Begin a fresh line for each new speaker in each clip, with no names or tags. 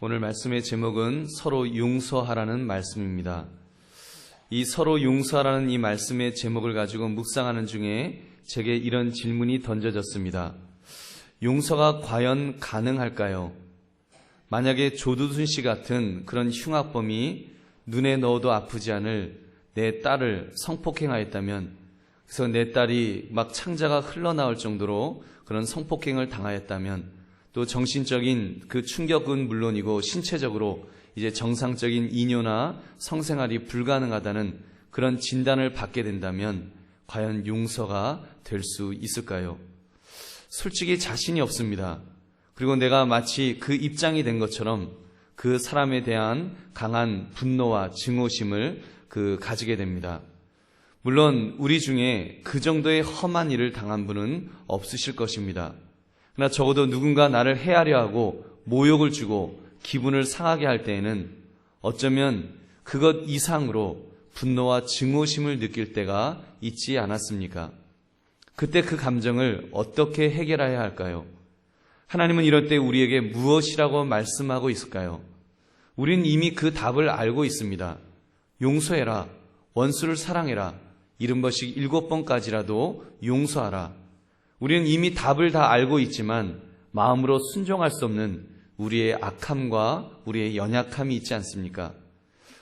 오늘 말씀의 제목은 서로 용서하라는 말씀입니다. 이 서로 용서하라는 이 말씀의 제목을 가지고 묵상하는 중에 제게 이런 질문이 던져졌습니다. 용서가 과연 가능할까요? 만약에 조두순 씨 같은 그런 흉악범이 눈에 넣어도 아프지 않을 내 딸을 성폭행하였다면, 그래서 내 딸이 막 창자가 흘러나올 정도로 그런 성폭행을 당하였다면, 또 정신적인 그 충격은 물론이고 신체적으로 이제 정상적인 이뇨나 성생활이 불가능하다는 그런 진단을 받게 된다면 과연 용서가 될 수 있을까요? 솔직히 자신이 없습니다. 그리고 내가 마치 그 입장이 된 것처럼 그 사람에 대한 강한 분노와 증오심을 가지게 됩니다. 물론 우리 중에 그 정도의 험한 일을 당한 분은 없으실 것입니다. 그러나 적어도 누군가 나를 해하려 하고 모욕을 주고 기분을 상하게 할 때에는 어쩌면 그것 이상으로 분노와 증오심을 느낄 때가 있지 않았습니까? 그때 그 감정을 어떻게 해결해야 할까요? 하나님은 이럴 때 우리에게 무엇이라고 말씀하고 있을까요? 우리는 이미 그 답을 알고 있습니다. 용서해라, 원수를 사랑해라, 70번씩 7번까지라도 용서하라. 우리는 이미 답을 다 알고 있지만 마음으로 순종할 수 없는 우리의 악함과 우리의 연약함이 있지 않습니까?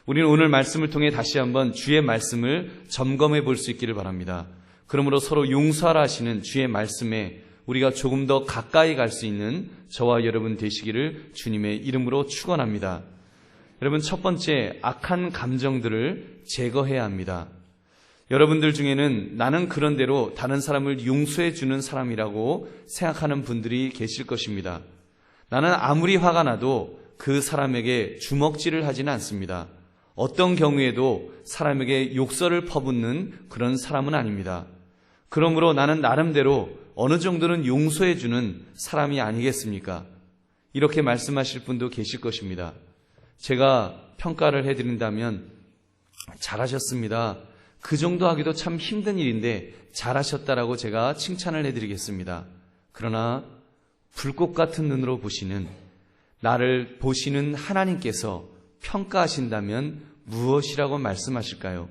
우리는 오늘 말씀을 통해 다시 한번 주의 말씀을 점검해 볼 수 있기를 바랍니다. 그러므로 서로 용서하라 하시는 주의 말씀에 우리가 조금 더 가까이 갈 수 있는 저와 여러분 되시기를 주님의 이름으로 축원합니다. 여러분, 첫 번째, 악한 감정들을 제거해야 합니다. 여러분들 중에는 나는 그런대로 다른 사람을 용서해 주는 사람이라고 생각하는 분들이 계실 것입니다. 나는 아무리 화가 나도 그 사람에게 주먹질을 하지는 않습니다. 어떤 경우에도 사람에게 욕설을 퍼붓는 그런 사람은 아닙니다. 그러므로 나는 나름대로 어느 정도는 용서해 주는 사람이 아니겠습니까? 이렇게 말씀하실 분도 계실 것입니다. 제가 평가를 해드린다면 잘하셨습니다. 그 정도 하기도 참 힘든 일인데 잘하셨다라고 제가 칭찬을 해드리겠습니다. 그러나 불꽃 같은 눈으로 보시는, 나를 보시는 하나님께서 평가하신다면 무엇이라고 말씀하실까요?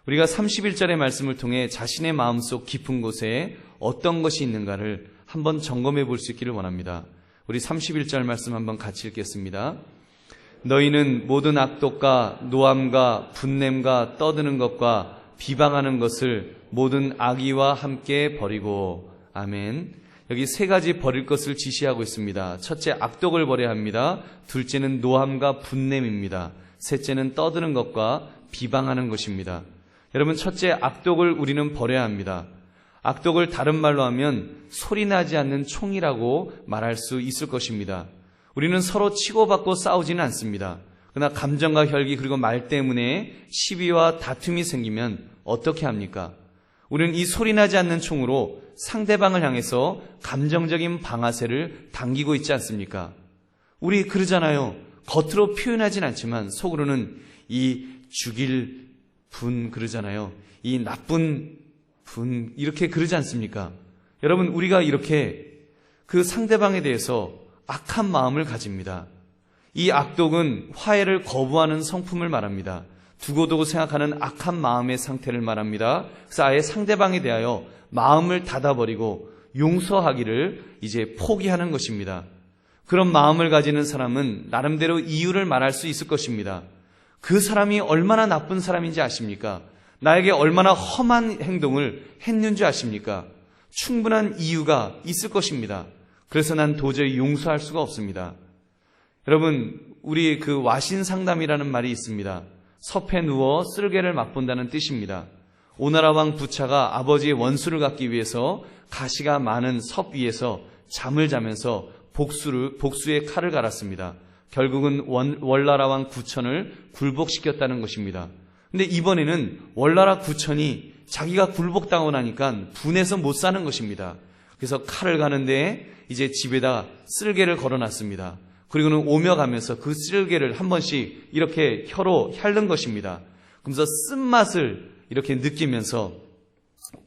우리가 31절의 말씀을 통해 자신의 마음속 깊은 곳에 어떤 것이 있는가를 한번 점검해 볼 수 있기를 원합니다. 우리 31절 말씀 한번 같이 읽겠습니다. 너희는 모든 악독과 노함과 분냄과 떠드는 것과 비방하는 것을 모든 악의와 함께 버리고. 아멘. 여기 세 가지 버릴 것을 지시하고 있습니다. 첫째, 악독을 버려야 합니다. 둘째는 노함과 분냄입니다. 셋째는 떠드는 것과 비방하는 것입니다. 여러분, 첫째, 악독을 우리는 버려야 합니다. 악독을 다른 말로 하면 소리나지 않는 총이라고 말할 수 있을 것입니다. 우리는 서로 치고받고 싸우지는 않습니다. 그러나 감정과 혈기 그리고 말 때문에 시비와 다툼이 생기면 어떻게 합니까? 우리는 이 소리나지 않는 총으로 상대방을 향해서 감정적인 방아쇠를 당기고 있지 않습니까? 우리 그러잖아요. 겉으로 표현하진 않지만 속으로는 이 죽일 분 그러잖아요. 이 나쁜 분 이렇게 그러지 않습니까? 여러분, 우리가 이렇게 그 상대방에 대해서 악한 마음을 가집니다. 이 악독은 화해를 거부하는 성품을 말합니다. 두고두고 생각하는 악한 마음의 상태를 말합니다. 그래서 아예 상대방에 대하여 마음을 닫아버리고 용서하기를 이제 포기하는 것입니다. 그런 마음을 가지는 사람은 나름대로 이유를 말할 수 있을 것입니다. 그 사람이 얼마나 나쁜 사람인지 아십니까? 나에게 얼마나 험한 행동을 했는지 아십니까? 충분한 이유가 있을 것입니다. 그래서 난 도저히 용서할 수가 없습니다. 여러분, 우리 그 와신상담이라는 말이 있습니다. 섭에 누워 쓸개를 맛본다는 뜻입니다. 오나라 왕 부차가 아버지의 원수를 갚기 위해서 가시가 많은 섭 위에서 잠을 자면서 복수의 칼을 갈았습니다. 결국은 월나라 왕 구천을 굴복시켰다는 것입니다. 근데 이번에는 월나라 구천이 자기가 굴복당하고 나니까 분해서 못 사는 것입니다. 그래서 칼을 가는데 이제 집에다 쓸개를 걸어놨습니다. 그리고는 오며 가면서 그 쓸개를 한 번씩 이렇게 혀로 핥는 것입니다. 그러면서 쓴맛을 이렇게 느끼면서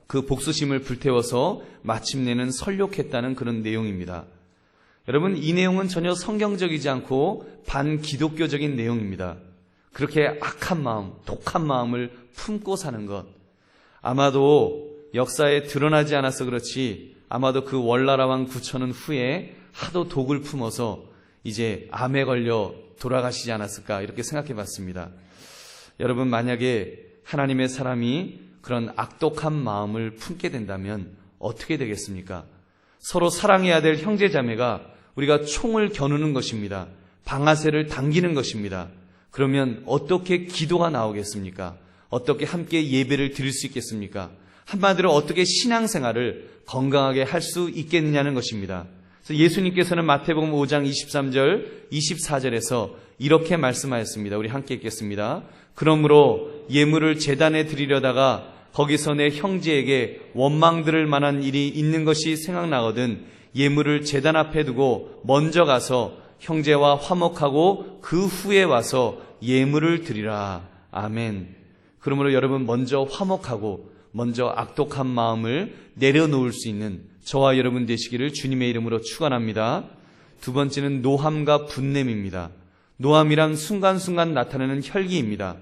그 복수심을 불태워서 마침내는 설욕했다는 그런 내용입니다. 여러분, 이 내용은 전혀 성경적이지 않고 반기독교적인 내용입니다. 그렇게 악한 마음, 독한 마음을 품고 사는 것, 아마도 역사에 드러나지 않아서 그렇지 아마도 그 월나라 왕 구천은 후에 하도 독을 품어서 이제 암에 걸려 돌아가시지 않았을까, 이렇게 생각해 봤습니다. 여러분, 만약에 하나님의 사람이 그런 악독한 마음을 품게 된다면 어떻게 되겠습니까? 서로 사랑해야 될 형제자매가 우리가 총을 겨누는 것입니다. 방아쇠를 당기는 것입니다. 그러면 어떻게 기도가 나오겠습니까? 어떻게 함께 예배를 드릴 수 있겠습니까? 한마디로 어떻게 신앙생활을 건강하게 할 수 있겠느냐는 것입니다. 그래서 예수님께서는 마태복음 5장 23절, 24절에서 이렇게 말씀하였습니다. 우리 함께 읽겠습니다. 그러므로 예물을 제단에 드리려다가 거기서 내 형제에게 원망 들을 만한 일이 있는 것이 생각나거든 예물을 제단 앞에 두고 먼저 가서 형제와 화목하고 그 후에 와서 예물을 드리라. 아멘. 그러므로 여러분, 먼저 화목하고 먼저 악독한 마음을 내려놓을 수 있는 저와 여러분 되시기를 주님의 이름으로 축원합니다. 두 번째는 노함과 분냄입니다. 노함이란 순간순간 나타나는 혈기입니다.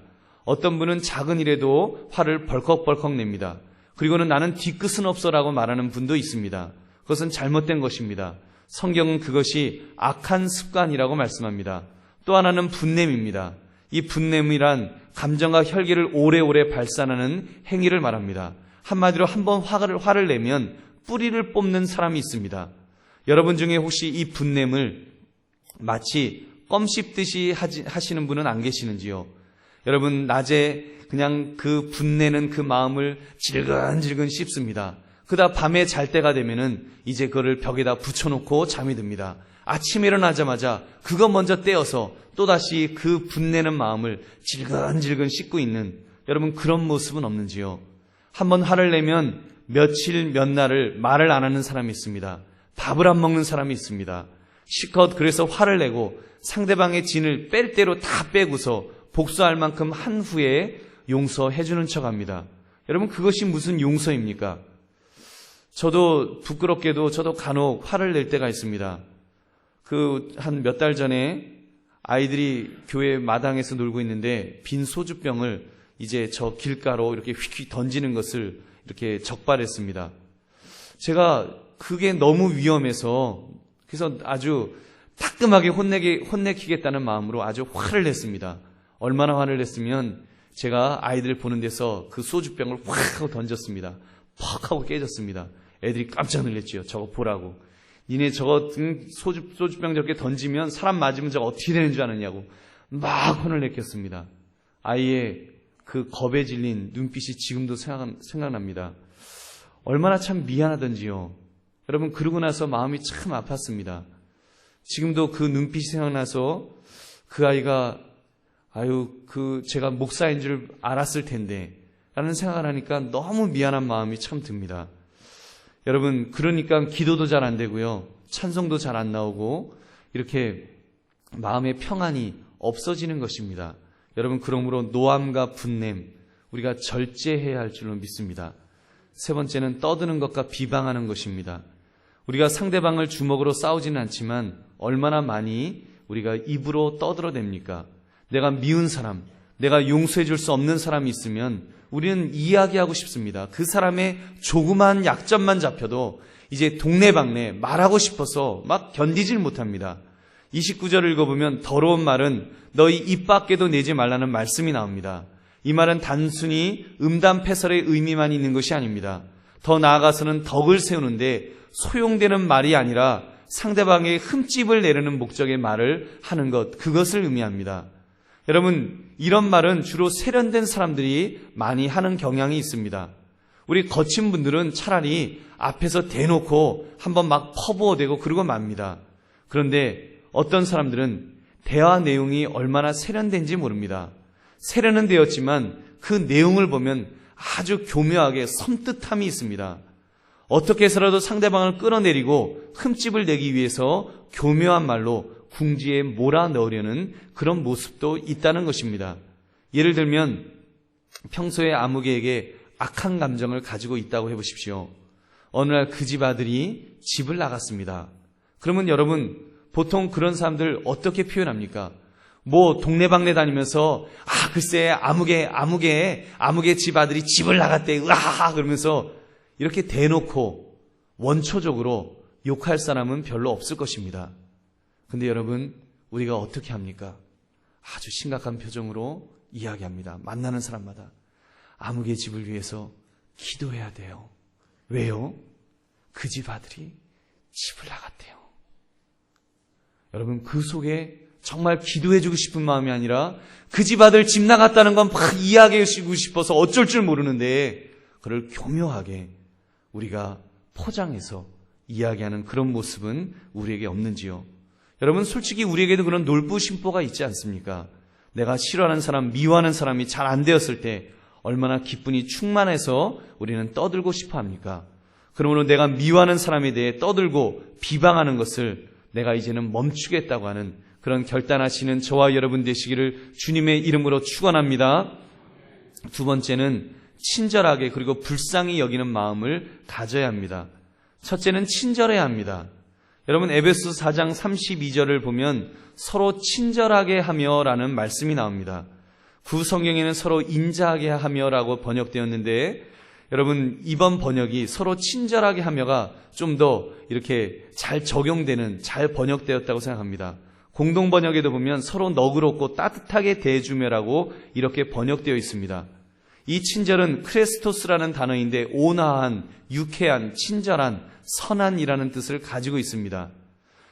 어떤 분은 작은 일에도 화를 벌컥벌컥 냅니다. 그리고는 나는 뒤끝은 없어라고 말하는 분도 있습니다. 그것은 잘못된 것입니다. 성경은 그것이 악한 습관이라고 말씀합니다. 또 하나는 분냄입니다. 이 분냄이란 감정과 혈기를 오래오래 발산하는 행위를 말합니다. 한마디로 한번 화를 내면 뿌리를 뽑는 사람이 있습니다. 여러분 중에 혹시 이 분냄을 마치 껌 씹듯이 하시는 분은 안 계시는지요? 여러분, 낮에 그냥 그 분내는 그 마음을 질근질근 씹습니다. 그러다 밤에 잘 때가 되면은 이제 그거를 벽에다 붙여놓고 잠이 듭니다. 아침에 일어나자마자 그거 먼저 떼어서 또다시 그 분내는 마음을 질근질근 씹고 있는, 여러분, 그런 모습은 없는지요? 한번 화를 내면 며칠 몇 날을 말을 안 하는 사람이 있습니다. 밥을 안 먹는 사람이 있습니다. 실컷 그래서 화를 내고 상대방의 진을 뺄 대로 다 빼고서 복수할 만큼 한 후에 용서해 주는 척합니다. 여러분, 그것이 무슨 용서입니까? 저도 부끄럽게도 저도 간혹 화를 낼 때가 있습니다. 한 몇 달 전에 아이들이 교회 마당에서 놀고 있는데 빈 소주병을 이제 저 길가로 이렇게 휙휙 던지는 것을 이렇게 적발했습니다. 제가 그게 너무 위험해서 그래서 아주 따끔하게 혼내키겠다는 마음으로 아주 화를 냈습니다. 얼마나 화를 냈으면 제가 아이들 보는 데서 그 소주병을 확 하고 던졌습니다. 퍽 하고 깨졌습니다. 애들이 깜짝 놀랐지요. 저거 보라고. 니네 저거 소주병 저렇게 던지면 사람 맞으면 저거 어떻게 되는 줄 아느냐고 막 혼을 내켰습니다. 아이의 그 겁에 질린 눈빛이 지금도 생각납니다. 얼마나 참 미안하던지요. 여러분, 그러고 나서 마음이 참 아팠습니다. 지금도 그 눈빛이 생각나서 그 아이가 제가 목사인 줄 알았을 텐데 라는 생각을 하니까 너무 미안한 마음이 참 듭니다. 여러분, 그러니까 기도도 잘 안 되고요. 찬송도 잘 안 나오고 이렇게 마음의 평안이 없어지는 것입니다. 여러분, 그러므로 노함과 분냄 우리가 절제해야 할 줄로 믿습니다. 세 번째는 떠드는 것과 비방하는 것입니다. 우리가 상대방을 주먹으로 싸우지는 않지만 얼마나 많이 우리가 입으로 떠들어댑니까? 내가 미운 사람, 내가 용서해 줄 수 없는 사람이 있으면 우리는 이야기하고 싶습니다. 그 사람의 조그만 약점만 잡혀도 이제 동네방네 말하고 싶어서 막 견디질 못합니다. 29절을 읽어보면 더러운 말은 너희 입 밖에도 내지 말라는 말씀이 나옵니다. 이 말은 단순히 음담패설의 의미만 있는 것이 아닙니다. 더 나아가서는 덕을 세우는데 소용되는 말이 아니라 상대방의 흠집을 내려는 목적의 말을 하는 것, 그것을 의미합니다. 여러분, 이런 말은 주로 세련된 사람들이 많이 하는 경향이 있습니다. 우리 거친 분들은 차라리 앞에서 대놓고 한번 막 퍼부어대고 그러고 맙니다. 그런데 어떤 사람들은 대화 내용이 얼마나 세련된지 모릅니다. 세련은 되었지만 그 내용을 보면 아주 교묘하게 섬뜩함이 있습니다. 어떻게 해서라도 상대방을 끌어내리고 흠집을 내기 위해서 교묘한 말로 궁지에 몰아넣으려는 그런 모습도 있다는 것입니다. 예를 들면 평소에 아무개에게 악한 감정을 가지고 있다고 해보십시오. 어느 날 그 집 아들이 집을 나갔습니다. 그러면 여러분, 보통 그런 사람들 어떻게 표현합니까? 동네방네 다니면서, 글쎄, 아무개 집 아들이 집을 나갔대, 으아하하, 그러면서 이렇게 대놓고 원초적으로 욕할 사람은 별로 없을 것입니다. 근데 여러분, 우리가 어떻게 합니까? 아주 심각한 표정으로 이야기합니다. 만나는 사람마다. 아무개 집을 위해서 기도해야 돼요. 왜요? 그 집 아들이 집을 나갔대요. 여러분, 그 속에 정말 기도해주고 싶은 마음이 아니라 그 집 아들 집 나갔다는 건 막 이야기해주고 싶어서 어쩔 줄 모르는데 그걸 교묘하게 우리가 포장해서 이야기하는 그런 모습은 우리에게 없는지요? 여러분, 솔직히 우리에게도 그런 놀부심보가 있지 않습니까? 내가 싫어하는 사람, 미워하는 사람이 잘 안 되었을 때 얼마나 기쁨이 충만해서 우리는 떠들고 싶어 합니까? 그러므로 내가 미워하는 사람에 대해 떠들고 비방하는 것을 내가 이제는 멈추겠다고 하는 그런 결단하시는 저와 여러분 되시기를 주님의 이름으로 축원합니다. 두 번째는 친절하게 그리고 불쌍히 여기는 마음을 가져야 합니다. 첫째는 친절해야 합니다. 여러분, 에베소서 4장 32절을 보면 서로 친절하게 하며라는 말씀이 나옵니다. 구성경에는 서로 인자하게 하며라고 번역되었는데 여러분, 이번 번역이 서로 친절하게 하며가 좀 더 이렇게 잘 적용되는, 잘 번역되었다고 생각합니다. 공동번역에도 보면 서로 너그럽고 따뜻하게 대해주며라고 이렇게 번역되어 있습니다. 이 친절은 크레스토스라는 단어인데 온화한, 유쾌한, 친절한, 선한이라는 뜻을 가지고 있습니다.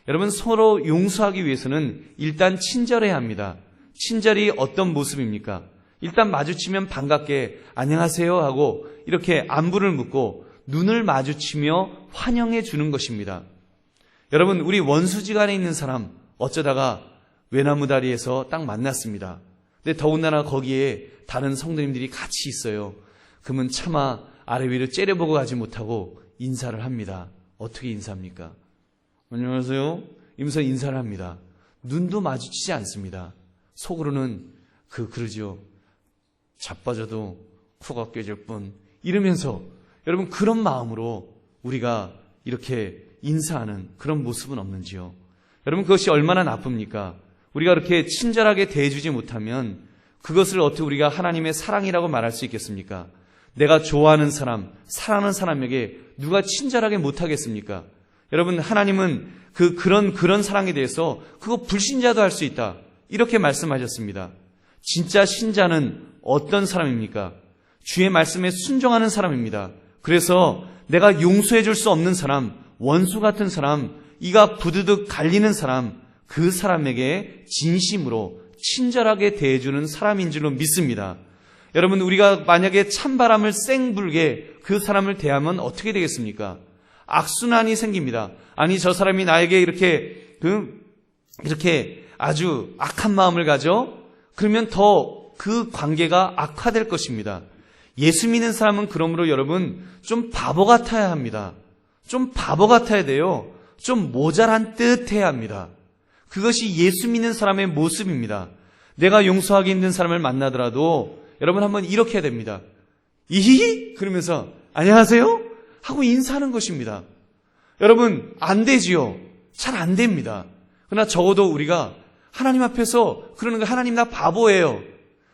여러분, 서로 용서하기 위해서는 일단 친절해야 합니다. 친절이 어떤 모습입니까? 일단 마주치면 반갑게 안녕하세요 하고 이렇게 안부를 묻고 눈을 마주치며 환영해 주는 것입니다. 여러분, 우리 원수지간에 있는 사람 어쩌다가 외나무 다리에서 딱 만났습니다. 근데 더군다나 거기에 다른 성도님들이 같이 있어요. 그러면 차마 아래 위로 째려보고 가지 못하고 인사를 합니다. 어떻게 인사합니까? 안녕하세요. 이러면서 인사를 합니다. 눈도 마주치지 않습니다. 속으로는 그러죠. 자빠져도 코가 깨질 뿐. 이러면서 여러분, 그런 마음으로 우리가 이렇게 인사하는 그런 모습은 없는지요? 여러분, 그것이 얼마나 나쁩니까? 우리가 그렇게 친절하게 대해주지 못하면 그것을 어떻게 우리가 하나님의 사랑이라고 말할 수 있겠습니까? 내가 좋아하는 사람, 사랑하는 사람에게 누가 친절하게 못하겠습니까? 여러분, 하나님은 그런 사랑에 대해서 그거 불신자도 할 수 있다, 이렇게 말씀하셨습니다. 진짜 신자는 어떤 사람입니까? 주의 말씀에 순종하는 사람입니다. 그래서 내가 용서해 줄 수 없는 사람, 원수 같은 사람, 이가 부드득 갈리는 사람, 그 사람에게 진심으로 친절하게 대해주는 사람인 줄로 믿습니다. 여러분, 우리가 만약에 찬바람을 쌩 불게 그 사람을 대하면 어떻게 되겠습니까? 악순환이 생깁니다. 아니, 저 사람이 나에게 이렇게 아주 악한 마음을 가져? 그러면 더 그 관계가 악화될 것입니다. 예수 믿는 사람은 그러므로 여러분 좀 바보 같아야 합니다. 좀 바보 같아야 돼요. 좀 모자란 듯 해야 합니다. 그것이 예수 믿는 사람의 모습입니다. 내가 용서하기 힘든 사람을 만나더라도 여러분 한번 이렇게 해야 됩니다. 이히히? 그러면서 안녕하세요? 하고 인사하는 것입니다. 여러분, 안 되지요. 잘 안 됩니다. 그러나 적어도 우리가 하나님 앞에서 그러는 거예요. 하나님, 나 바보예요.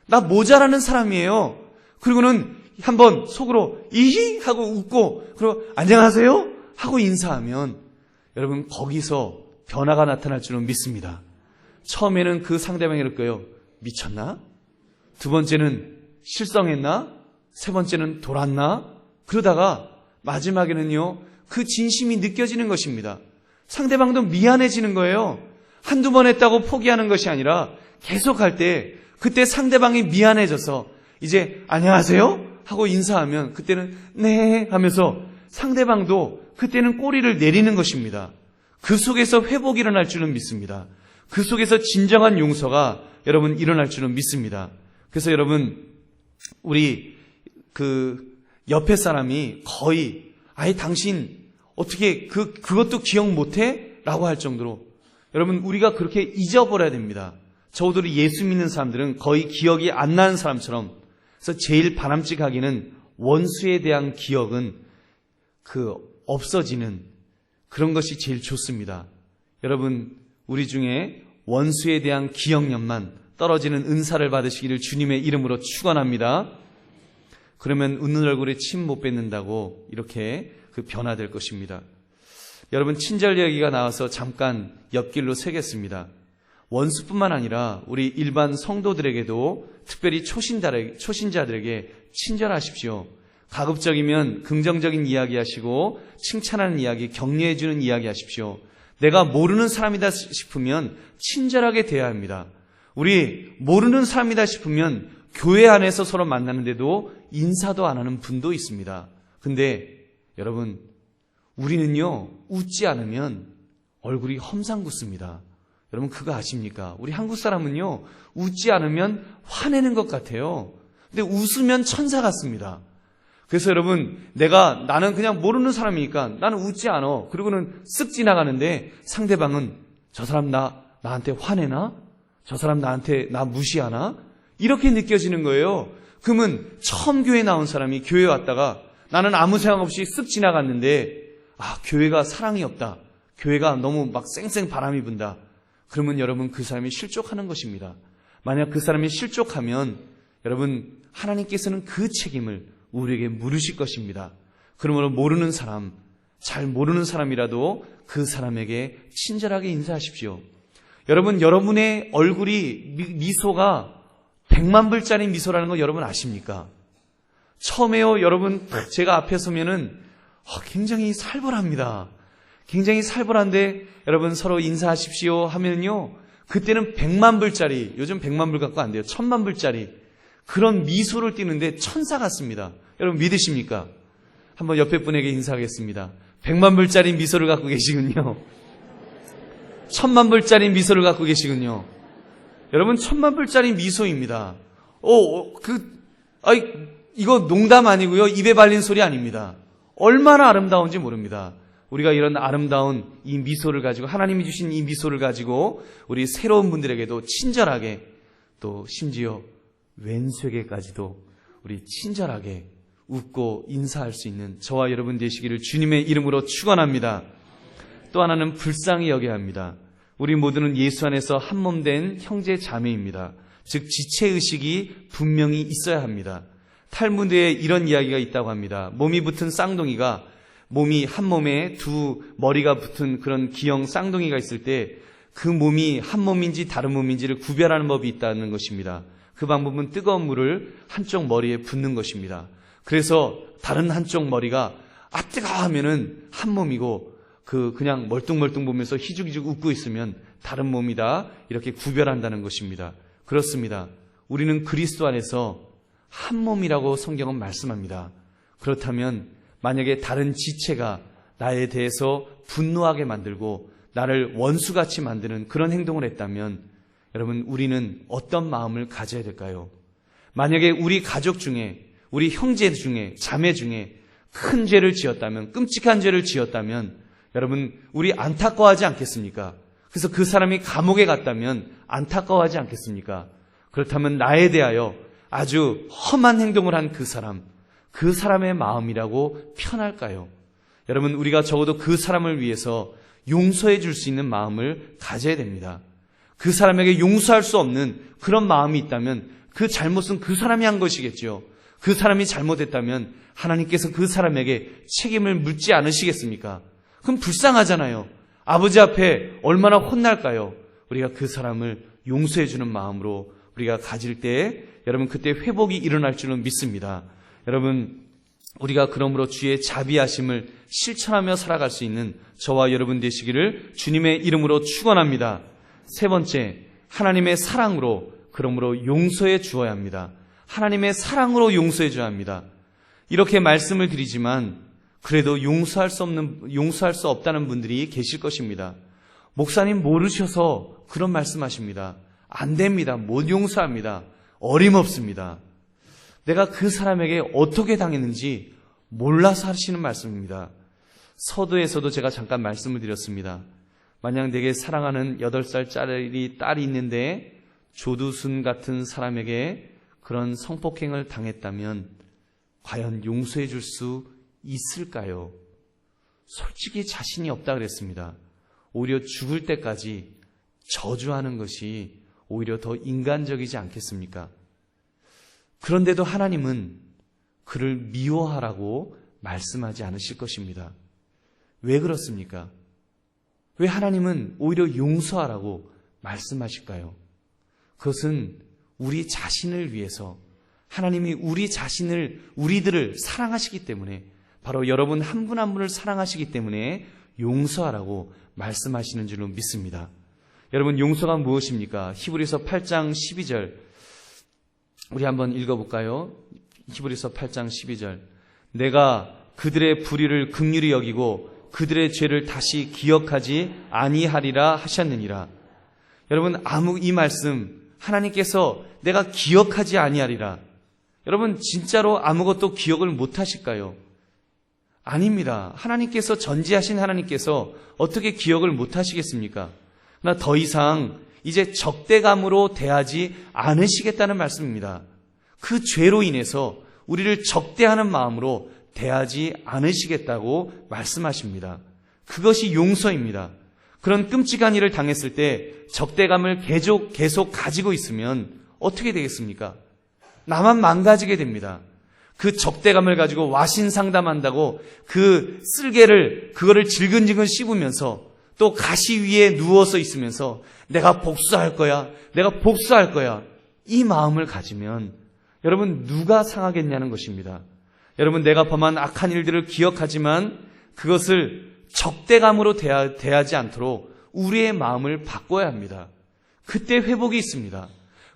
나 모자라는 사람이에요. 그리고는 한번 속으로 이히 하고 웃고 그리고 안녕하세요 하고 인사하면 여러분 거기서 변화가 나타날 줄은 믿습니다. 처음에는 그 상대방이 이럴 거예요. 미쳤나? 두 번째는 실성했나? 세 번째는 돌았나? 그러다가 마지막에는요, 그 진심이 느껴지는 것입니다. 상대방도 미안해지는 거예요. 한두 번 했다고 포기하는 것이 아니라 계속 할 때 그때 상대방이 미안해져서 이제 안녕하세요 하고 인사하면 그때는 네 하면서 상대방도 그때는 꼬리를 내리는 것입니다. 그 속에서 회복이 일어날 줄은 믿습니다. 그 속에서 진정한 용서가 여러분 일어날 줄은 믿습니다. 그래서 여러분, 우리 옆에 사람이 거의 아예 당신 어떻게 그것도 기억 못해? 라고 할 정도로 여러분, 우리가 그렇게 잊어버려야 됩니다. 적어도 예수 믿는 사람들은 거의 기억이 안 나는 사람처럼. 그래서 제일 바람직하기는 원수에 대한 기억은 없어지는 그런 것이 제일 좋습니다. 여러분, 우리 중에 원수에 대한 기억력만 떨어지는 은사를 받으시기를 주님의 이름으로 축원합니다. 그러면 웃는 얼굴에 침 못 뱉는다고 이렇게 변화될 것입니다. 여러분, 친절 이야기가 나와서 잠깐 옆길로 새겠습니다. 원수뿐만 아니라 우리 일반 성도들에게도 특별히 초신자들에게 친절하십시오. 가급적이면 긍정적인 이야기 하시고 칭찬하는 이야기, 격려해주는 이야기 하십시오. 내가 모르는 사람이다 싶으면 친절하게 대해야 합니다. 우리 모르는 사람이다 싶으면 교회 안에서 서로 만나는데도 인사도 안 하는 분도 있습니다. 근데 여러분, 우리는요, 웃지 않으면 얼굴이 험상궂습니다. 여러분, 그거 아십니까? 우리 한국 사람은요, 웃지 않으면 화내는 것 같아요. 근데 웃으면 천사 같습니다. 그래서 여러분, 나는 그냥 모르는 사람이니까 나는 웃지 않아. 그리고는 쓱 지나가는데 상대방은 저 사람 나한테 화내나? 저 사람 나한테 나 무시하나? 이렇게 느껴지는 거예요. 그러면 처음 교회 나온 사람이 교회 왔다가 나는 아무 생각 없이 쓱 지나갔는데 교회가 사랑이 없다. 교회가 너무 막 쌩쌩 바람이 분다. 그러면 여러분, 그 사람이 실족하는 것입니다. 만약 그 사람이 실족하면 여러분, 하나님께서는 그 책임을 우리에게 물으실 것입니다. 그러므로 모르는 사람, 잘 모르는 사람이라도 그 사람에게 친절하게 인사하십시오. 여러분, 여러분의 얼굴이 미소가 100만 불짜리 미소라는 거 여러분 아십니까? 처음에요, 여러분, 제가 앞에 서면은 굉장히 살벌합니다. 굉장히 살벌한데 여러분 서로 인사하십시오 하면요, 그때는 100만 불짜리, 요즘 100만 불 갖고 안 돼요. 1000만 불짜리 그런 미소를 띠는데 천사 같습니다. 여러분 믿으십니까? 한번 옆에 분에게 인사하겠습니다. 100만 불짜리 미소를 갖고 계시군요. 1000만 불짜리 미소를 갖고 계시군요. 여러분, 1000만 불짜리 미소입니다. 이거 농담 아니고요, 입에 발린 소리 아닙니다. 얼마나 아름다운지 모릅니다. 우리가 이런 아름다운 이 미소를 가지고, 하나님이 주신 이 미소를 가지고 우리 새로운 분들에게도 친절하게, 또 심지어 왼수에게까지도 우리 친절하게 웃고 인사할 수 있는 저와 여러분 되시기를 주님의 이름으로 축원합니다. 또 하나는 불쌍히 여겨야 합니다. 우리 모두는 예수 안에서 한 몸 된 형제 자매입니다. 즉 지체의식이 분명히 있어야 합니다. 탈무드에 이런 이야기가 있다고 합니다. 몸이 붙은 쌍둥이가, 몸이 한 몸에 두 머리가 붙은 그런 기형 쌍둥이가 있을 때 그 몸이 한 몸인지 다른 몸인지를 구별하는 법이 있다는 것입니다. 그 방법은 뜨거운 물을 한쪽 머리에 붓는 것입니다. 그래서 다른 한쪽 머리가 뜨거워 하면은 한 몸이고, 그냥 멀뚱멀뚱 보면서 희죽희죽 웃고 있으면 다른 몸이다, 이렇게 구별한다는 것입니다. 그렇습니다. 우리는 그리스도 안에서 한 몸이라고 성경은 말씀합니다. 그렇다면 만약에 다른 지체가 나에 대해서 분노하게 만들고 나를 원수같이 만드는 그런 행동을 했다면 여러분, 우리는 어떤 마음을 가져야 될까요? 만약에 우리 가족 중에, 우리 형제 중에, 자매 중에 큰 죄를 지었다면, 끔찍한 죄를 지었다면 여러분, 우리 안타까워하지 않겠습니까? 그래서 그 사람이 감옥에 갔다면 안타까워하지 않겠습니까? 그렇다면 나에 대하여 아주 험한 행동을 한 그 사람의 마음이라고 편할까요? 여러분, 우리가 적어도 그 사람을 위해서 용서해 줄 수 있는 마음을 가져야 됩니다. 그 사람에게 용서할 수 없는 그런 마음이 있다면 그 잘못은 그 사람이 한 것이겠죠. 그 사람이 잘못했다면 하나님께서 그 사람에게 책임을 묻지 않으시겠습니까? 그럼 불쌍하잖아요. 아버지 앞에 얼마나 혼날까요? 우리가 그 사람을 용서해 주는 마음으로 우리가 가질 때 여러분, 그때 회복이 일어날 줄은 믿습니다. 여러분, 우리가 그러므로 주의 자비하심을 실천하며 살아갈 수 있는 저와 여러분 되시기를 주님의 이름으로 축원합니다. 세 번째, 하나님의 사랑으로 그러므로 용서해 주어야 합니다. 하나님의 사랑으로 용서해 줘야 합니다. 이렇게 말씀을 드리지만 그래도 용서할 수 없다는 분들이 계실 것입니다. 목사님 모르셔서 그런 말씀하십니다. 안 됩니다. 못 용서합니다. 어림없습니다. 내가 그 사람에게 어떻게 당했는지 몰라서 하시는 말씀입니다. 서두에서도 제가 잠깐 말씀을 드렸습니다. 만약 내게 사랑하는 8살짜리 딸이 있는데 조두순 같은 사람에게 그런 성폭행을 당했다면 과연 용서해 줄 수 있을까요? 솔직히 자신이 없다 그랬습니다. 오히려 죽을 때까지 저주하는 것이 오히려 더 인간적이지 않겠습니까? 그런데도 하나님은 그를 미워하라고 말씀하지 않으실 것입니다. 왜 그렇습니까? 왜 하나님은 오히려 용서하라고 말씀하실까요? 그것은 우리 자신을 위해서 하나님이 우리들을 사랑하시기 때문에, 바로 여러분 한 분 한 분을 사랑하시기 때문에 용서하라고 말씀하시는 줄로 믿습니다. 여러분, 용서가 무엇입니까? 히브리서 8장 12절 우리 한번 읽어볼까요? 히브리서 8장 12절 내가 그들의 불의를 긍휼히 여기고 그들의 죄를 다시 기억하지 아니하리라 하셨느니라. 여러분, 이 말씀 하나님께서 내가 기억하지 아니하리라. 여러분, 진짜로 아무것도 기억을 못하실까요? 아닙니다. 하나님께서, 전지하신 하나님께서 어떻게 기억을 못하시겠습니까? 그러나 더 이상 이제 적대감으로 대하지 않으시겠다는 말씀입니다. 그 죄로 인해서 우리를 적대하는 마음으로 대하지 않으시겠다고 말씀하십니다. 그것이 용서입니다. 그런 끔찍한 일을 당했을 때 적대감을 계속 가지고 있으면 어떻게 되겠습니까? 나만 망가지게 됩니다. 그 적대감을 가지고 와신 상담한다고 그 그거를 질근질근 씹으면서 또 가시 위에 누워서 있으면서 내가 복수할 거야. 이 마음을 가지면 여러분, 누가 상하겠냐는 것입니다. 여러분, 내가 범한 악한 일들을 기억하지만 그것을 적대감으로 대하지 않도록 우리의 마음을 바꿔야 합니다. 그때 회복이 있습니다.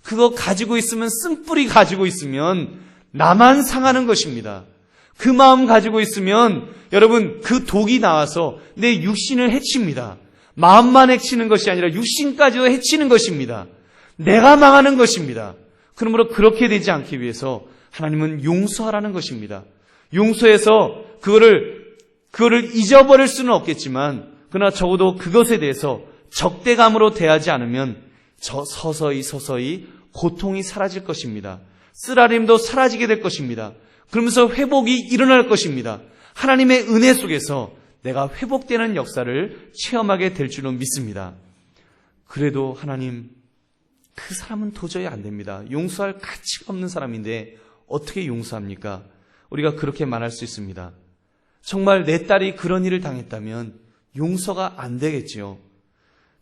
그거 가지고 있으면, 쓴뿌리 가지고 있으면 나만 상하는 것입니다. 그 마음 가지고 있으면 여러분, 그 독이 나와서 내 육신을 해칩니다. 마음만 해치는 것이 아니라 육신까지도 해치는 것입니다. 내가 망하는 것입니다. 그러므로 그렇게 되지 않기 위해서 하나님은 용서하라는 것입니다. 용서해서 그거를 잊어버릴 수는 없겠지만, 그러나 적어도 그것에 대해서 적대감으로 대하지 않으면 서서히 고통이 사라질 것입니다. 쓰라림도 사라지게 될 것입니다. 그러면서 회복이 일어날 것입니다. 하나님의 은혜 속에서 내가 회복되는 역사를 체험하게 될 줄로 믿습니다. 그래도 하나님, 그 사람은 도저히 안 됩니다. 용서할 가치가 없는 사람인데 어떻게 용서합니까? 우리가 그렇게 말할 수 있습니다. 정말 내 딸이 그런 일을 당했다면 용서가 안 되겠지요.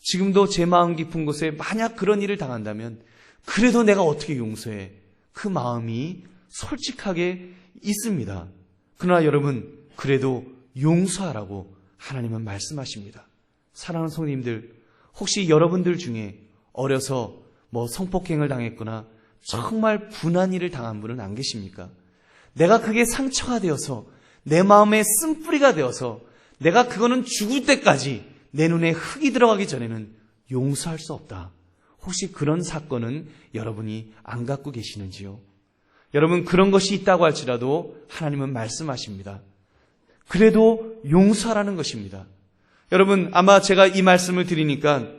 지금도 제 마음 깊은 곳에 만약 그런 일을 당한다면 그래도 내가 어떻게 용서해? 그 마음이 솔직하게 있습니다. 그러나 여러분, 그래도 용서하라고 하나님은 말씀하십니다. 사랑하는 성도님들, 혹시 여러분들 중에 어려서 성폭행을 당했거나 정말 분한 일을 당한 분은 안 계십니까? 내가 그게 상처가 되어서 내 마음에 쓴뿌리가 되어서 내가 그거는 죽을 때까지 내 눈에 흙이 들어가기 전에는 용서할 수 없다. 혹시 그런 사건은 여러분이 안 갖고 계시는지요? 여러분, 그런 것이 있다고 할지라도 하나님은 말씀하십니다. 그래도 용서하라는 것입니다. 여러분, 아마 제가 이 말씀을 드리니까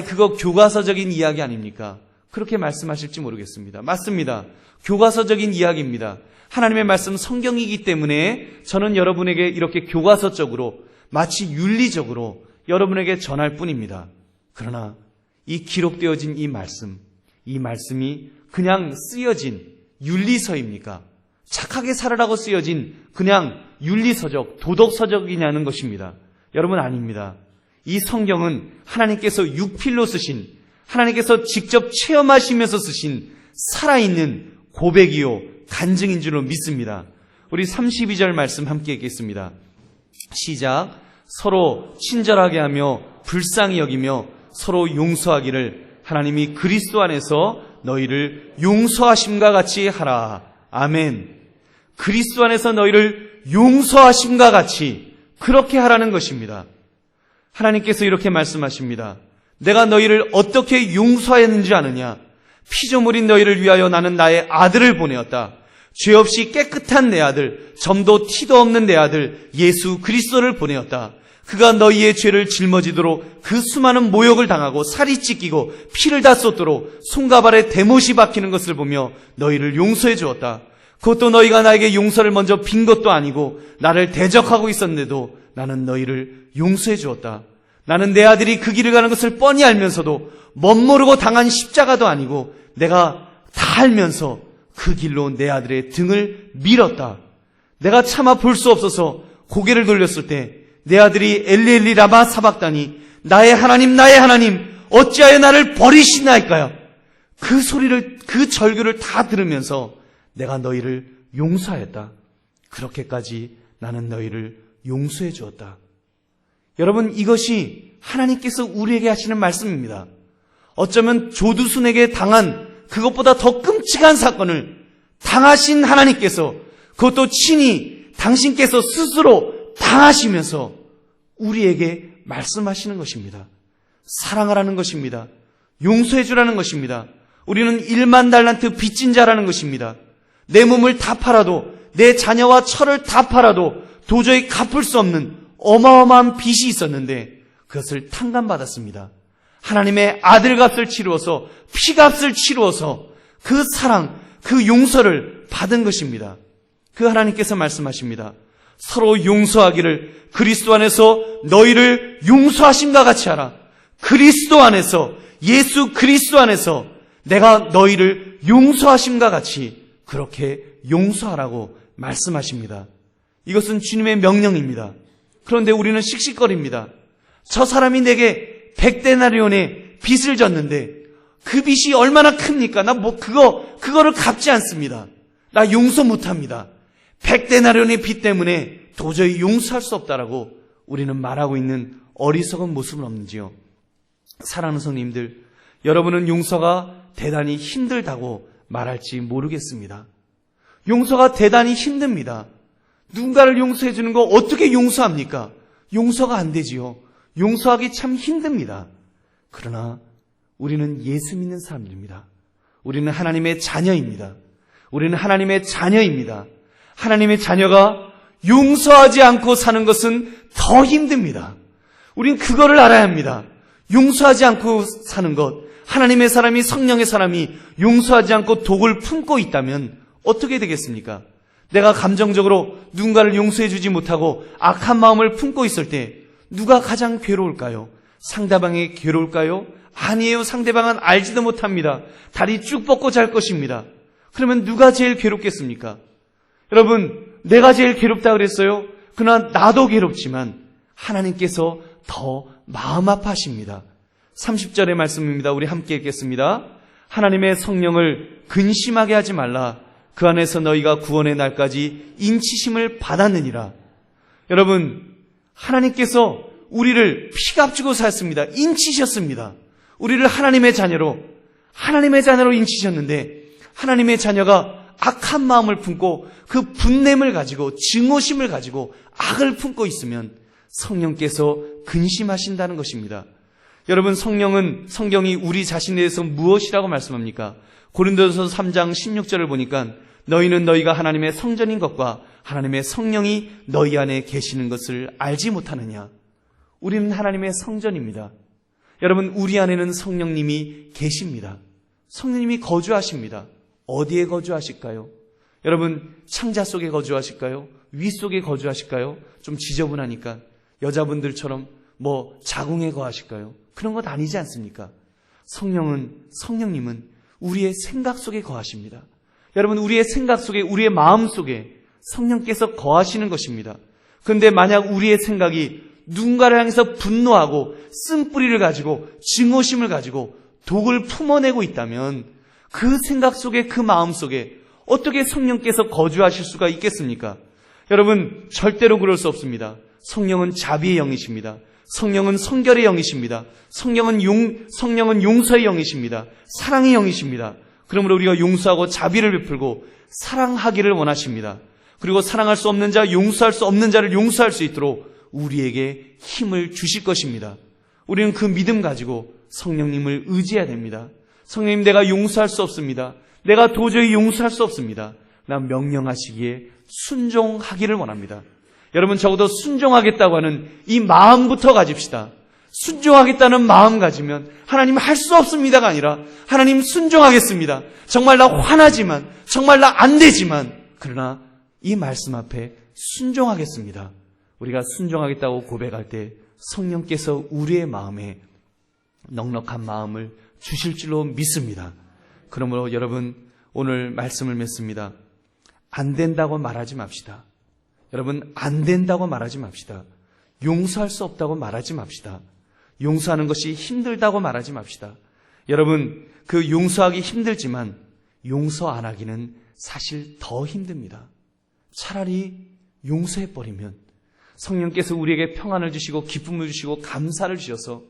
그거 교과서적인 이야기 아닙니까? 그렇게 말씀하실지 모르겠습니다. 맞습니다. 교과서적인 이야기입니다. 하나님의 말씀 성경이기 때문에 저는 여러분에게 이렇게 교과서적으로, 마치 윤리적으로 여러분에게 전할 뿐입니다. 그러나 이 기록되어진 이 말씀이 그냥 쓰여진 윤리서입니까? 착하게 살으라고 쓰여진 그냥 윤리서적, 도덕서적이냐는 것입니다. 여러분, 아닙니다. 이 성경은 하나님께서 육필로 쓰신, 하나님께서 직접 체험하시면서 쓰신 살아있는 고백이요 간증인 줄로 믿습니다. 우리 32절 말씀 함께 읽겠습니다. 시작. 서로 친절하게 하며 불쌍히 여기며 서로 용서하기를 하나님이 그리스도 안에서 너희를 용서하심과 같이 하라. 아멘. 그리스도 안에서 너희를 용서하심과 같이 그렇게 하라는 것입니다. 하나님께서 이렇게 말씀하십니다. 내가 너희를 어떻게 용서하였는지 아느냐? 피조물인 너희를 위하여 나는 나의 아들을 보내었다. 죄 없이 깨끗한 내 아들, 점도 티도 없는 내 아들 예수 그리스도를 보내었다. 그가 너희의 죄를 짊어지도록 그 수많은 모욕을 당하고 살이 찢기고 피를 다 쏟도록 손과 발에 대못이 박히는 것을 보며 너희를 용서해 주었다. 그것도 너희가 나에게 용서를 먼저 빈 것도 아니고 나를 대적하고 있었는데도 나는 너희를 용서해 주었다. 나는 내 아들이 그 길을 가는 것을 뻔히 알면서도 멋모르고 당한 십자가도 아니고 내가 다 알면서 그 길로 내 아들의 등을 밀었다. 내가 차마 볼 수 없어서 고개를 돌렸을 때 내 아들이 엘리 엘리 라마 사박다니 나의 하나님 나의 하나님 어찌하여 나를 버리시나이까요. 그 소리를 그 절규를 다 들으면서 내가 너희를 용서하였다. 그렇게까지 나는 너희를 용서해 주었다. 여러분, 이것이 하나님께서 우리에게 하시는 말씀입니다. 어쩌면 조두순에게 당한 그것보다 더 끔찍한 사건을 당하신 하나님께서 그것도 친히 당신께서 스스로 당하시면서 우리에게 말씀하시는 것입니다. 사랑하라는 것입니다. 용서해 주라는 것입니다. 우리는 1만 달란트 빚진 자라는 것입니다. 내 몸을 다 팔아도 내 자녀와 철을 다 팔아도 도저히 갚을 수 없는 어마어마한 빚이 있었는데 그것을 탕감받았습니다. 하나님의 아들값을 치루어서 피값을 치루어서 그 사랑, 그 용서를 받은 것입니다. 그 하나님께서 말씀하십니다. 서로 용서하기를 그리스도 안에서 너희를 용서하심과 같이 하라. 그리스도 안에서, 예수 그리스도 안에서 내가 너희를 용서하심과 같이 그렇게 용서하라고 말씀하십니다. 이것은 주님의 명령입니다. 그런데 우리는 씩씩거립니다. 저 사람이 내게 100데나리온의 빚을 졌는데 그 빚이 얼마나 큽니까? 나 그거를 갚지 않습니다. 나 용서 못합니다. 100데나리온의 빚 때문에 도저히 용서할 수 없다라고 우리는 말하고 있는 어리석은 모습은 없는지요? 사랑하는 성님들, 여러분은 용서가 대단히 힘들다고 말할지 모르겠습니다. 용서가 대단히 힘듭니다. 누군가를 용서해 주는 거 어떻게 용서합니까? 용서가 안 되지요. 용서하기 참 힘듭니다. 그러나 우리는 예수 믿는 사람들입니다. 우리는 하나님의 자녀입니다. 우리는 하나님의 자녀입니다. 하나님의 자녀가 용서하지 않고 사는 것은 더 힘듭니다. 우린 그거를 알아야 합니다. 용서하지 않고 사는 것, 하나님의 사람이, 성령의 사람이 용서하지 않고 독을 품고 있다면 어떻게 되겠습니까? 내가 감정적으로 누군가를 용서해 주지 못하고 악한 마음을 품고 있을 때 누가 가장 괴로울까요? 상대방이 괴로울까요? 아니에요. 상대방은 알지도 못합니다. 다리 쭉 뻗고 잘 것입니다. 그러면 누가 제일 괴롭겠습니까? 여러분, 내가 제일 괴롭다 그랬어요. 그러나 나도 괴롭지만 하나님께서 더 마음 아파하십니다. 30절의 말씀입니다. 우리 함께 읽겠습니다. 하나님의 성령을 근심하게 하지 말라. 그 안에서 너희가 구원의 날까지 인치심을 받았느니라. 여러분, 하나님께서 우리를 피값주고 샀습니다. 인치셨습니다. 우리를 하나님의 자녀로 인치셨는데 하나님의 자녀가 악한 마음을 품고 그 분냄을 가지고 증오심을 가지고 악을 품고 있으면 성령께서 근심하신다는 것입니다. 여러분, 성경이 우리 자신에 대해서 무엇이라고 말씀합니까? 고린도전서 3장 16절을 보니까 너희는 너희가 하나님의 성전인 것과 하나님의 성령이 너희 안에 계시는 것을 알지 못하느냐. 우리는 하나님의 성전입니다. 여러분, 우리 안에는 성령님이 계십니다. 성령님이 거주하십니다. 어디에 거주하실까요? 여러분, 창자 속에 거주하실까요? 위 속에 거주하실까요? 좀 지저분하니까 여자분들처럼 자궁에 거하실까요? 그런 것 아니지 않습니까? 성령님은 우리의 생각 속에 거하십니다. 여러분, 우리의 생각 속에, 우리의 마음 속에 성령께서 거하시는 것입니다. 그런데 만약 우리의 생각이 누군가를 향해서 분노하고 쓴뿌리를 가지고 증오심을 가지고 독을 품어내고 있다면 그 생각 속에, 그 마음 속에 어떻게 성령께서 거주하실 수가 있겠습니까? 여러분, 절대로 그럴 수 없습니다. 성령은 자비의 영이십니다. 성령은 성결의 영이십니다. 성령은 용서의 영이십니다. 사랑의 영이십니다. 그러므로 우리가 용서하고 자비를 베풀고 사랑하기를 원하십니다. 그리고 사랑할 수 없는 자, 용서할 수 없는 자를 용서할 수 있도록 우리에게 힘을 주실 것입니다. 우리는 그 믿음 가지고 성령님을 의지해야 됩니다. 성령님, 내가 용서할 수 없습니다. 내가 도저히 용서할 수 없습니다. 난 명령하시기에 순종하기를 원합니다. 여러분, 적어도 순종하겠다고 하는 이 마음부터 가집시다. 순종하겠다는 마음 가지면 하나님 할 수 없습니다가 아니라 하나님 순종하겠습니다. 정말 나 화나지만, 정말 나 안 되지만, 그러나 이 말씀 앞에 순종하겠습니다. 우리가 순종하겠다고 고백할 때 성령께서 우리의 마음에 넉넉한 마음을 주실 줄로 믿습니다. 그러므로 여러분, 오늘 말씀을 맺습니다. 안 된다고 말하지 맙시다. 여러분, 안 된다고 말하지 맙시다. 용서할 수 없다고 말하지 맙시다. 용서하는 것이 힘들다고 말하지 맙시다. 여러분, 그 용서하기 힘들지만 용서 안 하기는 사실 더 힘듭니다. 차라리 용서해버리면 성령께서 우리에게 평안을 주시고 기쁨을 주시고 감사를 주셔서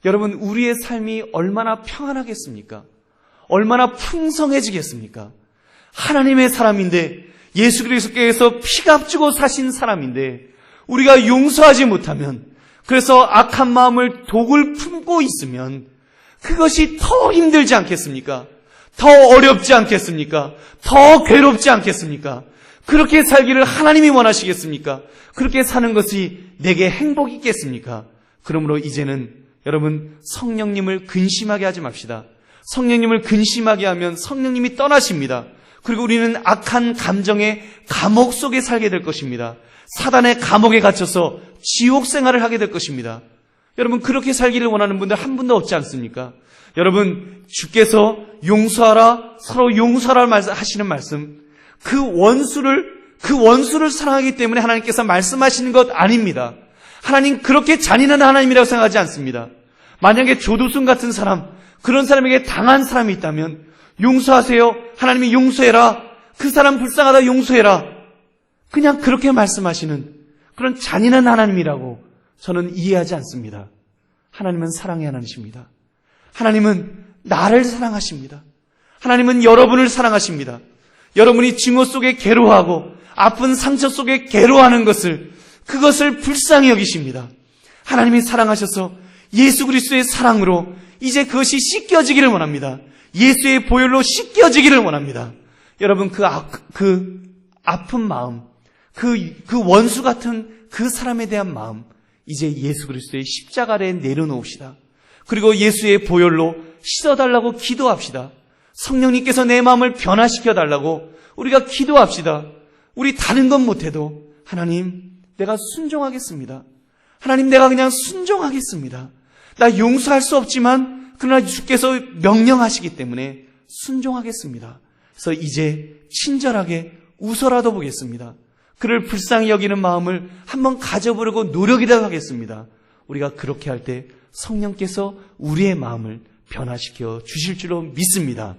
여러분, 우리의 삶이 얼마나 평안하겠습니까? 얼마나 풍성해지겠습니까? 하나님의 사람인데, 예수 그리스도께서 피값주고 사신 사람인데 우리가 용서하지 못하면, 그래서 악한 마음을 독을 품고 있으면 그것이 더 힘들지 않겠습니까? 더 어렵지 않겠습니까? 더 괴롭지 않겠습니까? 그렇게 살기를 하나님이 원하시겠습니까? 그렇게 사는 것이 내게 행복이 있겠습니까? 그러므로 이제는 여러분, 성령님을 근심하게 하지 맙시다. 성령님을 근심하게 하면 성령님이 떠나십니다. 그리고 우리는 악한 감정의 감옥 속에 살게 될 것입니다. 사단의 감옥에 갇혀서 지옥 생활을 하게 될 것입니다. 여러분, 그렇게 살기를 원하는 분들 한 분도 없지 않습니까? 여러분, 주께서 용서하라, 서로 용서하라 하시는 말씀, 그 원수를 사랑하기 때문에 하나님께서 말씀하시는 것 아닙니다. 하나님 그렇게 잔인한 하나님이라고 생각하지 않습니다. 만약에 조두순 같은 사람, 그런 사람에게 당한 사람이 있다면 용서하세요. 하나님이 용서해라. 그 사람 불쌍하다, 용서해라. 그냥 그렇게 말씀하시는 그런 잔인한 하나님이라고 저는 이해하지 않습니다. 하나님은 사랑의 하나님이십니다. 하나님은 나를 사랑하십니다. 하나님은 여러분을 사랑하십니다. 여러분이 증오 속에 괴로워하고 아픈 상처 속에 괴로워하는 그것을 불쌍히 여기십니다. 하나님이 사랑하셔서 예수 그리스도의 사랑으로 이제 그것이 씻겨지기를 원합니다. 예수의 보혈로 씻겨지기를 원합니다. 여러분, 그 아픈 마음, 그 원수 같은 그 사람에 대한 마음, 이제 예수 그리스도의 십자가 아래에 내려놓읍시다. 그리고 예수의 보혈로 씻어달라고 기도합시다. 성령님께서 내 마음을 변화시켜 달라고 우리가 기도합시다. 우리 다른 건 못해도 하나님, 내가 순종하겠습니다. 하나님, 내가 그냥 순종하겠습니다. 나 용서할 수 없지만 그러나 주께서 명령하시기 때문에 순종하겠습니다. 그래서 이제 친절하게 웃어라도 보겠습니다. 그를 불쌍히 여기는 마음을 한번 가져보려고 노력이라도 하겠습니다. 우리가 그렇게 할 때 성령께서 우리의 마음을 변화시켜 주실 줄로 믿습니다.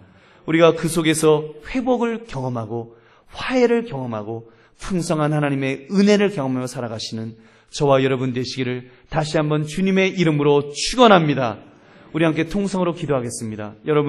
우리가 그 속에서 회복을 경험하고 화해를 경험하고 풍성한 하나님의 은혜를 경험하며 살아가시는 저와 여러분 되시기를 다시 한번 주님의 이름으로 축원합니다. 우리 함께 통성으로 기도하겠습니다. 여러분